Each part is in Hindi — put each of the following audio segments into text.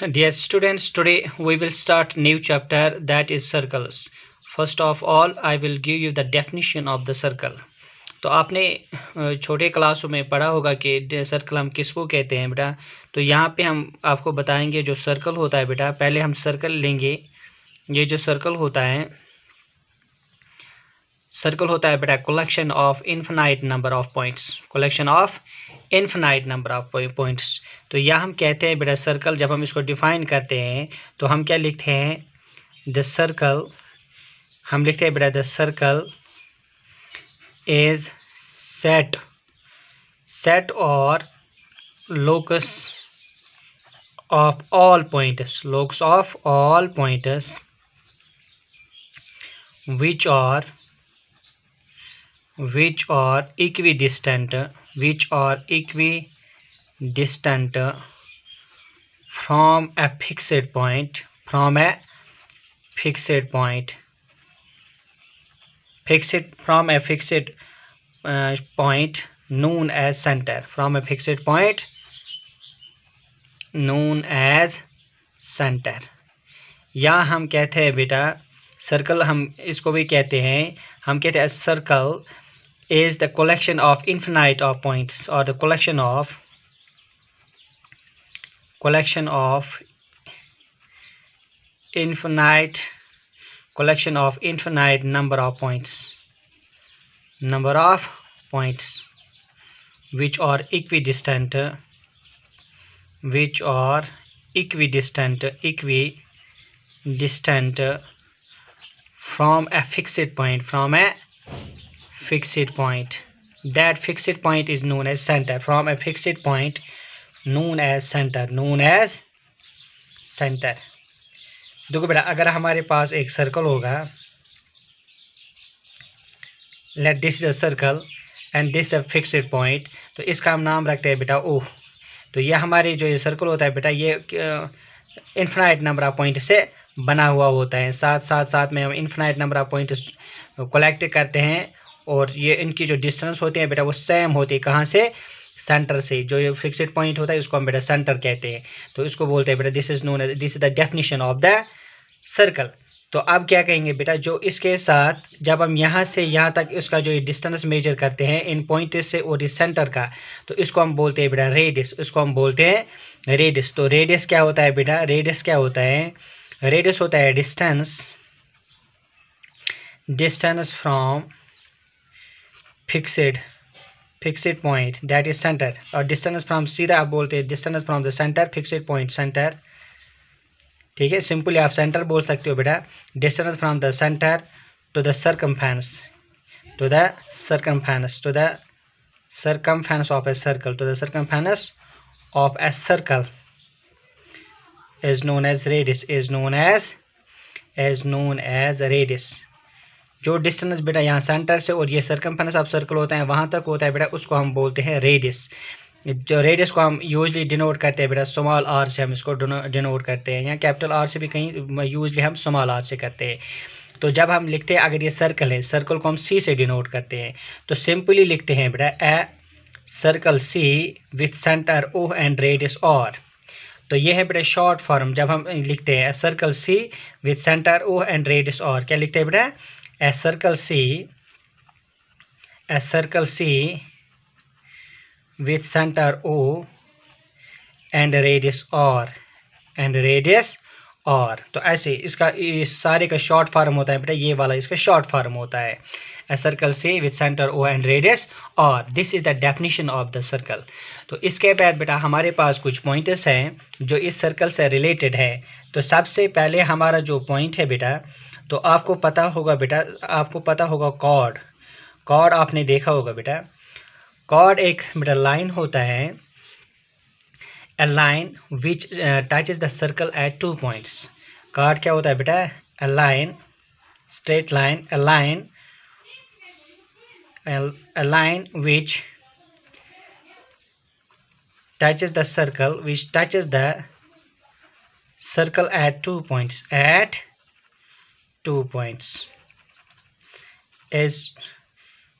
Dear students, today we will start new chapter, that is circles. First of all, I will give you the definition of the circle. तो आपने छोटे क्लासों में पढ़ा होगा कि सर्कल हम किसको कहते हैं बेटा। तो यहाँ पे हम आपको बताएंगे जो सर्कल होता है बेटा। पहले हम सर्कल लेंगे। ये जो सर्कल होता है बेटा collection of infinite number of points. Collection of infinite number of points. तो यह हम कहते हैं बेटा सर्कल। जब हम इसको डिफाइन करते हैं तो हम क्या लिखते हैं, द सर्कल। हम लिखते हैं बेटा द सर्कल इज सेट और locus of all points, locus of all points which are equidistant from a fixed point, from a fixed point known as center, from a fixed point known as center। या हम कहते हैं बेटा सर्कल, हम इसको भी कहते हैं, हम कहते हैं circle is the collection of infinite of points, or the collection of infinite number of points which are equidistant from a fixed point, that fixed point is known as center, from a fixed point known as center। देखो बेटा, अगर हमारे पास एक सर्कल होगा, let this is a circle and this a fixed point, तो इसका हम नाम रखते हैं बेटा ओ। तो ये हमारे जो ये सर्कल होता है बेटा, ये इन्फिनाइट नंबर ऑफ पॉइंट से बना हुआ होता है। साथ में हम infinite number of point collect करते हैं, और ये इनकी जो डिस्टेंस होती है बेटा वो सेम होती है। कहाँ से? सेंटर से। जो ये फिक्स्ड पॉइंट होता है इसको हम बेटा सेंटर कहते हैं। तो इसको बोलते हैं बेटा this is the definition of the circle. तो अब क्या कहेंगे बेटा, जो इसके साथ जब हम यहाँ से यहाँ तक इसका जो डिस्टेंस मेजर करते हैं इन पॉइंट से और इस सेंटर का, तो इसको हम बोलते हैं बेटा रेडियस। इसको हम बोलते हैं रेडियस। तो रेडियस क्या होता है बेटा? रेडियस होता है distance from fixed point that is centre, और डिस्टेंस फ्रॉम, सीधा आप बोलते हैं distance from the centre, fixed point centre. ठीक है, सिंपली आप सेंटर बोल सकते हो बेटा। Distance from the centre to the circumference of a circle, is known as radius। जो डिस्टेंस बेटा यहाँ सेंटर से और ये सर्कमफेरेंस ऑफ सर्कल होता है वहाँ तक होता है बेटा, उसको हम बोलते हैं रेडियस। जो रेडियस को हम यूजली डिनोट करते हैं बेटा स्मॉल आर से, हम इसको डिनोट करते हैं, या कैपिटल आर से भी कहीं यूजली हम स्मॉल आर से करते हैं। तो जब हम लिखते हैं, अगर ये सर्कल है, सर्कल को हम सी से डिनोट करते हैं, तो सिंपली लिखते हैं बेटा a circle C with centre O and radius R. तो ये है बेटा शॉर्ट फॉर्म। जब हम लिखते हैं circle C with centre O and radius R, क्या लिखते हैं बेटा? A circle C with center O and radius R तो ऐसे इसका इस सारे का शॉर्ट फॉर्म होता है बेटा, ये वाला इसका शॉर्ट फॉर्म होता है A circle C with center O and radius R। This is the definition of the circle. तो इसके बाद बेटा हमारे पास कुछ पॉइंट्स हैं जो इस सर्कल से रिलेटेड है। तो सबसे पहले हमारा जो पॉइंट है बेटा, तो आपको पता होगा कॉर्ड आपने देखा होगा बेटा। कॉर्ड एक बेटा लाइन होता है, a line which touches the circle at 2 points। Cord क्या होता है बेटा? a line, straight line, a line which touches the circle at 2 points, is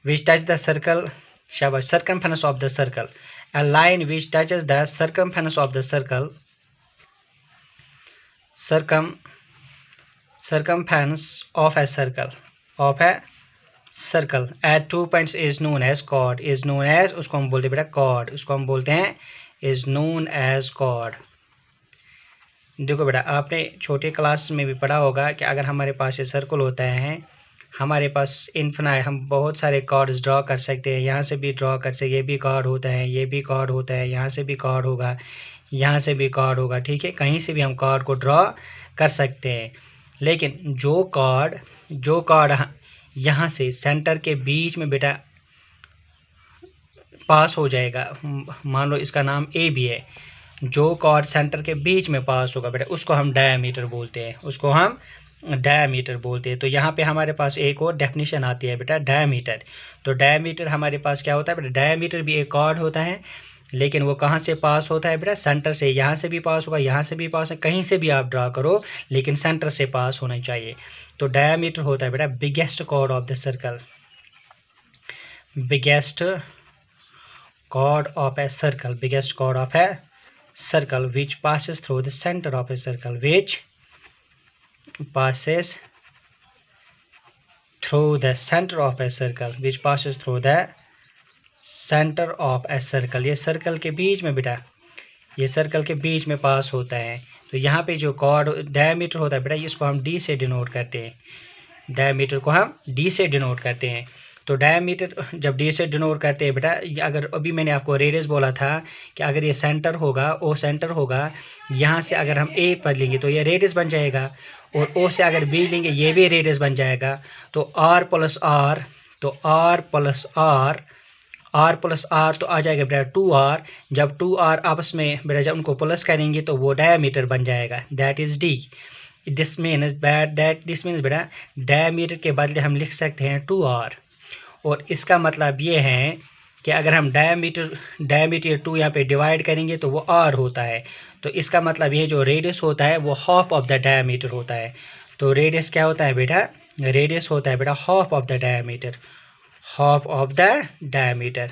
which touch the circumference of the circle। A line which touches the circumference of the circle circumference of a circle at 2 points is known as chord, is known as, उसको हम बोलते हैं बेटा chord, उसको हम बोलते हैं is known as chord। देखो बेटा आपने छोटे क्लास में भी पढ़ा होगा कि अगर हमारे पास ये सर्कल होता है, हमारे पास इन्फिनाइट, हम बहुत सारे कॉर्ड्स ड्रॉ कर सकते हैं, यहाँ से भी ड्रॉ कर सकते हैं, ये भी कॉर्ड होता है, ये भी कॉर्ड होता है, यहाँ से भी कॉर्ड होगा, यहाँ से भी कॉर्ड होगा, ठीक है, कहीं से भी हम कॉर्ड को ड्रॉ कर सकते हैं। लेकिन जो कॉर्ड यहाँ से सेंटर के बीच में बेटा पास हो जाएगा, मान लो इसका नाम ए भी है, जो कॉर्ड सेंटर के बीच में पास होगा बेटा उसको हम डायमीटर बोलते हैं, उसको हम डायमीटर बोलते हैं। तो यहाँ पे हमारे पास एक और डेफिनेशन आती है बेटा डायमीटर। तो डायमीटर हमारे पास क्या होता है बेटा, डायमीटर भी एक कॉर्ड होता है, लेकिन वो कहाँ से पास होता है बेटा, सेंटर से। यहाँ से भी पास होगा, यहाँ से भी पास है, कहीं से भी आप ड्रा करो लेकिन सेंटर से पास होना चाहिए। तो डायमीटर होता है बेटा biggest chord of the circle, biggest chord of a circle, biggest chord of a circle which passes through the center of a circle, which passes through the center of a circle, which passes through the center of a circle। ये सर्कल के बीच में बेटा, ये सर्कल के बीच में पास होता है। तो यहाँ पे जो कॉर्ड डायमीटर होता है बेटा, इसको हम डी से डिनोट करते हैं, डायमीटर को हम डी से डिनोट करते हैं। तो डायमीटर जब डी से डिनोट करते हैं बेटा, अगर अभी मैंने आपको रेडियस बोला था कि अगर ये सेंटर होगा, ओ सेंटर होगा, यहाँ से अगर हम ए पर लेंगे तो ये रेडियस बन जाएगा, और ओ से अगर बी लेंगे ये भी रेडियस बन जाएगा। तो आर प्लस आर, तो R plus R, R plus R तो आ जाएगा बेटा 2r। जब 2r आपस में बेटा जब उनको प्लस करेंगे तो वो डायमीटर बन जाएगा, that is D. This means बेटा डायमीटर के बदले हम लिख सकते हैं 2r, और इसका मतलब ये है कि अगर हम डायमीटर 2 यहाँ पे डिवाइड करेंगे तो वो r होता है। तो इसका मतलब ये जो रेडियस होता है वो हाफ ऑफ द डायमीटर होता है। तो रेडियस क्या होता है बेटा, रेडियस होता है बेटा half of the diameter, half of the diameter,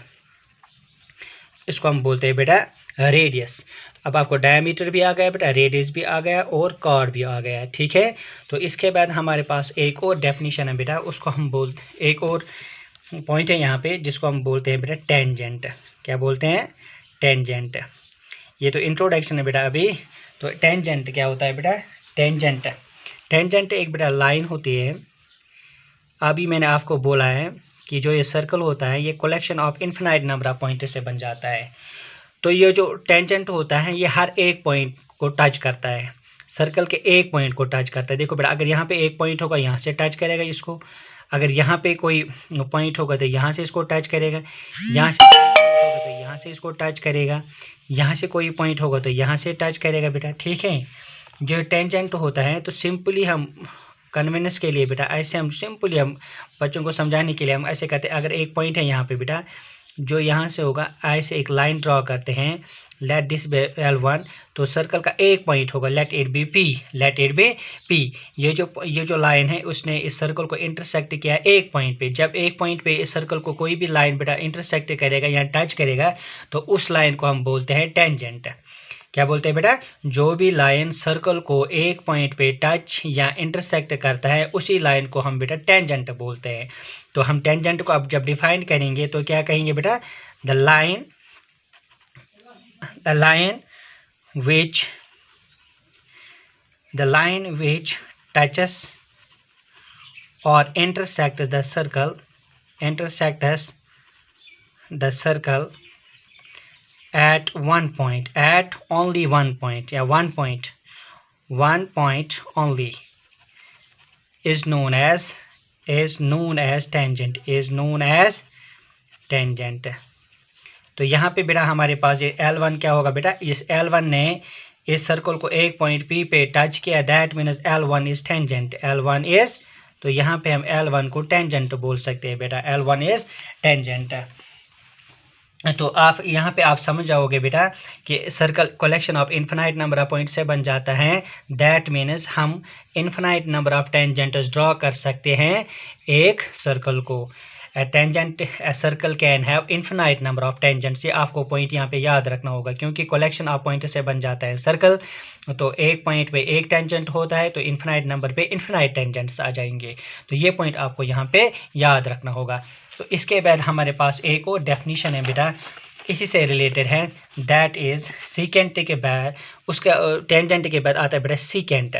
इसको हम बोलते हैं बेटा रेडियस। अब आपको डायमीटर भी आ गया बेटा, रेडियस भी आ गया और कॉर्ड भी आ गया, ठीक है। तो इसके बाद हमारे पास एक और डेफिनेशन है बेटा, उसको हम बोलते, एक और पॉइंट है यहाँ पे जिसको हम बोलते हैं बेटा टेंजेंट। क्या बोलते हैं, टेंजेंट। ये तो इंट्रोडक्शन है बेटा अभी। तो टेंजेंट क्या होता है बेटा, टेंजेंट एक बेटा लाइन होती है। अभी मैंने आपको बोला है कि जो ये सर्कल होता है ये collection of infinite number of point से बन जाता है। तो ये जो टेंजेंट होता है ये हर एक पॉइंट को टच करता है, सर्कल के एक पॉइंट को टच करता है। देखो बेटा अगर यहाँ पे एक पॉइंट होगा यहाँ से टच करेगा इसको, अगर यहाँ पे कोई पॉइंट होगा तो यहाँ से इसको टच करेगा, यहाँ से होगा तो यहाँ से इसको टच करेगा, यहाँ से कोई पॉइंट होगा तो यहाँ से टच करेगा बेटा, ठीक है। जो टेंजेंट होता है तो सिंपली हम कन्वीनियंस के लिए बेटा ऐसे हम सिंपली हम बच्चों को समझाने के लिए हम ऐसे करते हैं। अगर एक पॉइंट है यहाँ पे बेटा, जो यहाँ से होगा ऐसे एक लाइन ड्रॉ करते हैं, लेट दिस बी L1। तो सर्कल का एक पॉइंट होगा, let it be P, let it be P। ये जो लाइन है उसने इस सर्कल को इंटरसेक्ट किया एक पॉइंट पे। जब एक पॉइंट पे इस सर्कल को कोई भी लाइन बेटा इंटरसेक्ट करेगा या टच करेगा तो उस लाइन को हम बोलते हैं टेंजेंट। क्या बोलते हैं बेटा, जो भी लाइन सर्कल को एक पॉइंट पे टच या इंटरसेक्ट करता है उसी लाइन को हम बेटा टेंजेंट बोलते हैं। तो हम टेंजेंट को अब जब डिफाइन करेंगे तो क्या कहेंगे बेटा, the line which touches or intersects the circle at one point, at only one point, या one point only, is known as tangent, is known as tangent। तो यहाँ पे बेटा हमारे पास ये L1 क्या होगा बेटा, इस L1 ने इस सर्कल को एक पॉइंट P पे टच किया, that means L1 is tangent, L1 is. तो यहाँ पे हम L1 को टेंजेंट बोल सकते हैं बेटा, L1 इज टेंजेंट। तो आप यहाँ पे आप समझ जाओगे बेटा कि circle collection of infinite number of point से बन जाता है, दैट मीन्स हम infinite number of tangents draw कर सकते हैं एक सर्कल को। A tangent a circle can have infinite number of tangents. ये आपको पॉइंट यहाँ पे याद रखना होगा, क्योंकि कलेक्शन ऑफ पॉइंट से बन जाता है सर्कल। तो एक पॉइंट पे एक टेंजेंट होता है, तो इन्फिनाइट नंबर पे इन्फिनाइट टेंजेंट्स आ जाएंगे। तो ये पॉइंट आपको यहाँ पे याद रखना होगा। तो इसके बाद हमारे पास एक और डेफिनीशन है बेटा, इसी से रिलेटेड है, दैट इज सीकेंट के बाद उसका टेंजेंट के बाद आता है बेटा सीकेंट।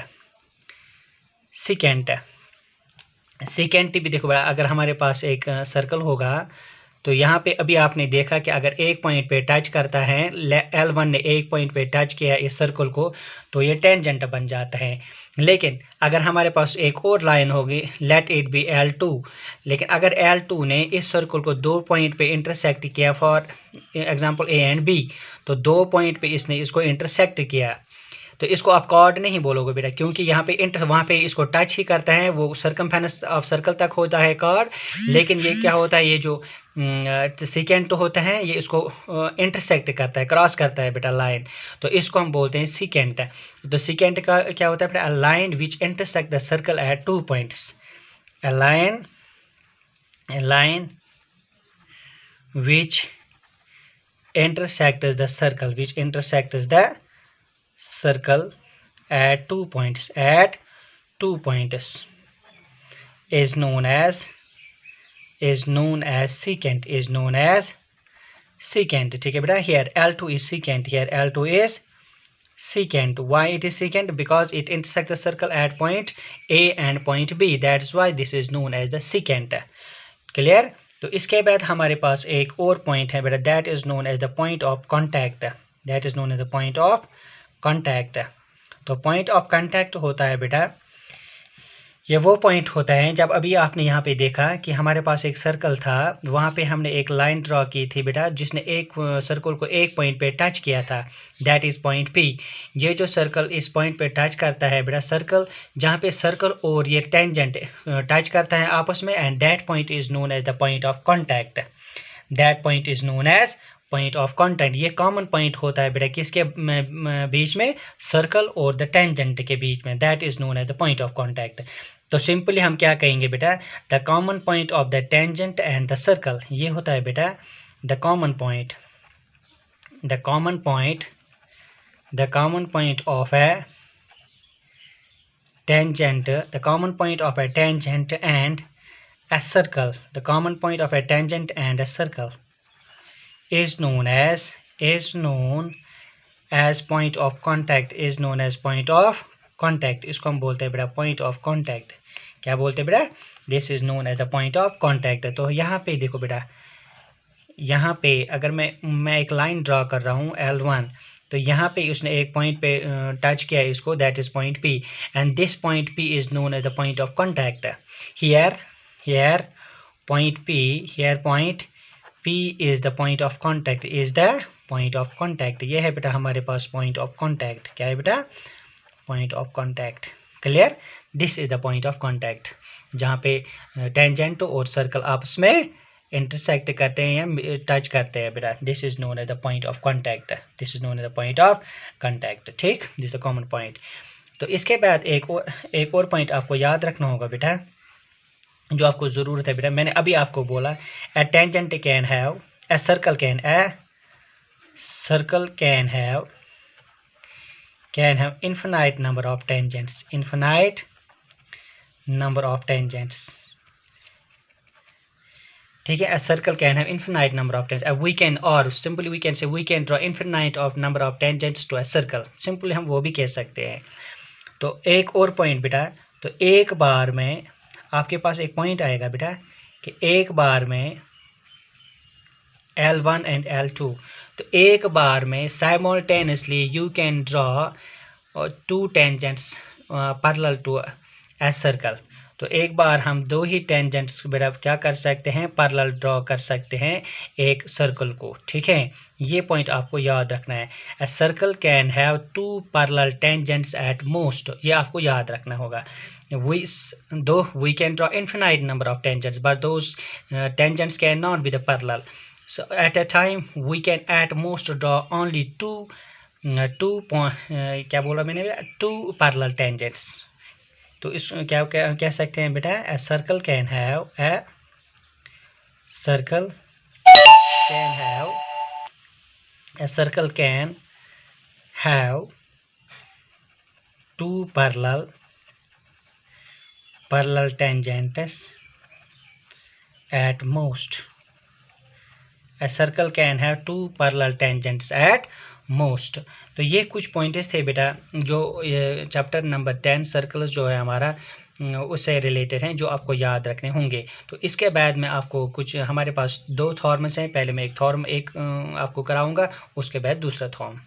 सीकेंट भी देखो बेटा, अगर हमारे पास एक सर्कल होगा तो यहाँ पे अभी आपने देखा कि अगर एक पॉइंट पे टच करता है, L1 ने एक पॉइंट पे टच किया इस सर्कल को, तो ये टेंजेंट बन जाता है। लेकिन अगर हमारे पास एक और लाइन होगी, लेट इट बी L2, लेकिन अगर L2 ने इस सर्कल को 2 पॉइंट पे इंटरसेक्ट किया, for example A and B, तो 2 पॉइंट पे इसने इसको इंटरसेक्ट किया, तो इसको आप कॉर्ड नहीं बोलोगे बेटा, क्योंकि यहाँ पे वहाँ पे इसको टच ही करता है, वो सरकमफेरेंस ऑफ सर्कल तक होता है कॉर्ड। लेकिन ये क्या होता है, ये जो सीकेंट होता है ये इसको इंटरसेक्ट करता है, क्रॉस करता है बेटा लाइन, तो इसको हम बोलते हैं सीकेंट। तो सीकेंट का क्या होता है बेटा, a line which intersect the circle eight 2 points. A line which intersects the circle at 2 points is known as secant, ठीक है बेटा। here L2 is secant, why it is secant, because it intersects the circle at point A and point B, that's why this is known as the secant। Clear. तो इसके बाद हमारे पास एक और पॉइंट है बेटा, that is known as the point of contact. तो पॉइंट ऑफ कांटेक्ट होता है बेटा, ये वो पॉइंट होता है जब अभी आपने यहाँ पे देखा कि हमारे पास एक सर्कल था, वहाँ पे हमने एक लाइन ड्रॉ की थी बेटा, जिसने एक सर्कल को एक पॉइंट पे टच किया था, दैट इज़ पॉइंट P। ये जो सर्कल इस पॉइंट पे टच करता है बेटा, सर्कल जहाँ पे सर्कल और ये टेंजेंट टच करता है आपस में, and that point is known as the point of contact. Point of contact ये कॉमन पॉइंट होता है बेटा, किसके बीच में, सर्कल और द टेंजेंट के बीच में, that is known as the point of contact. तो सिंपली हम क्या कहेंगे बेटा, the common point of the tangent and the circle, ये होता है बेटा the common point of a tangent, and a circle, the common point of a tangent and a circle is known as point of contact, इसको हम बोलते हैं बेटा पॉइंट ऑफ कॉन्टैक्ट। क्या बोलते हैं बेटा, this is known as the point of contact. तो यहाँ पे देखो बेटा, यहाँ पे अगर मैं एक लाइन ड्रॉ कर रहा हूँ L1, तो यहाँ पे उसने एक पॉइंट पे टच किया इसको, that is point P, and this point P is known as the point of contact. Here point P is the point of contact, ये है बेटा हमारे पास पॉइंट ऑफ कॉन्टैक्ट। क्या है बेटा, point of contact. Clear, this is the point of contact, जहाँ पे टेंजेंट और सर्कल आपस में इंटरसेक्ट करते हैं या टच करते हैं बेटा, this is known as the point of contact, ठीक, this is the common point. तो इसके बाद एक और पॉइंट आपको याद रखना होगा बेटा, जो आपको ज़रूरत है बेटा, मैंने अभी आपको बोला, a tangent can have, a circle can have infinite number of tangents, ठीक है। A circle can have infinite number of tangents, we can, और simply we can say we can draw infinite of number of tangents to a circle, simply हम वो भी कह सकते हैं। तो एक और पॉइंट बेटा, तो एक बार में आपके पास एक पॉइंट आएगा बेटा कि एक बार में L1 एंड L2, तो एक बार में simultaneously you can draw 2 tangents parallel to a circle. तो एक बार हम 2 ही टेंजेंट्स बेटा क्या कर सकते हैं, पैरेलल ड्रॉ कर सकते हैं एक सर्कल को, ठीक है। ये पॉइंट आपको याद रखना है, a circle can have 2 parallel tangents at most, ये आपको याद रखना होगा। Though we can draw infinite number of tangents, but those tangents cannot be the parallel. So at a time we can at most draw only क्या बोला मैंने, 2 parallel tangents। तो इस क्या कह सकते हैं बेटा, a circle can have circle can have two parallel tangents at most. A circle can have two parallel tangents at most. तो ये कुछ पॉइंट्स थे बेटा जो चैप्टर नंबर 10 सर्कल्स जो है हमारा उससे रिलेटेड हैं, जो आपको याद रखने होंगे। तो इसके बाद में आपको कुछ, हमारे पास 2 थॉर्म्स हैं, पहले मैं एक थॉर्म आपको कराऊंगा, उसके बाद दूसरा थॉर्म।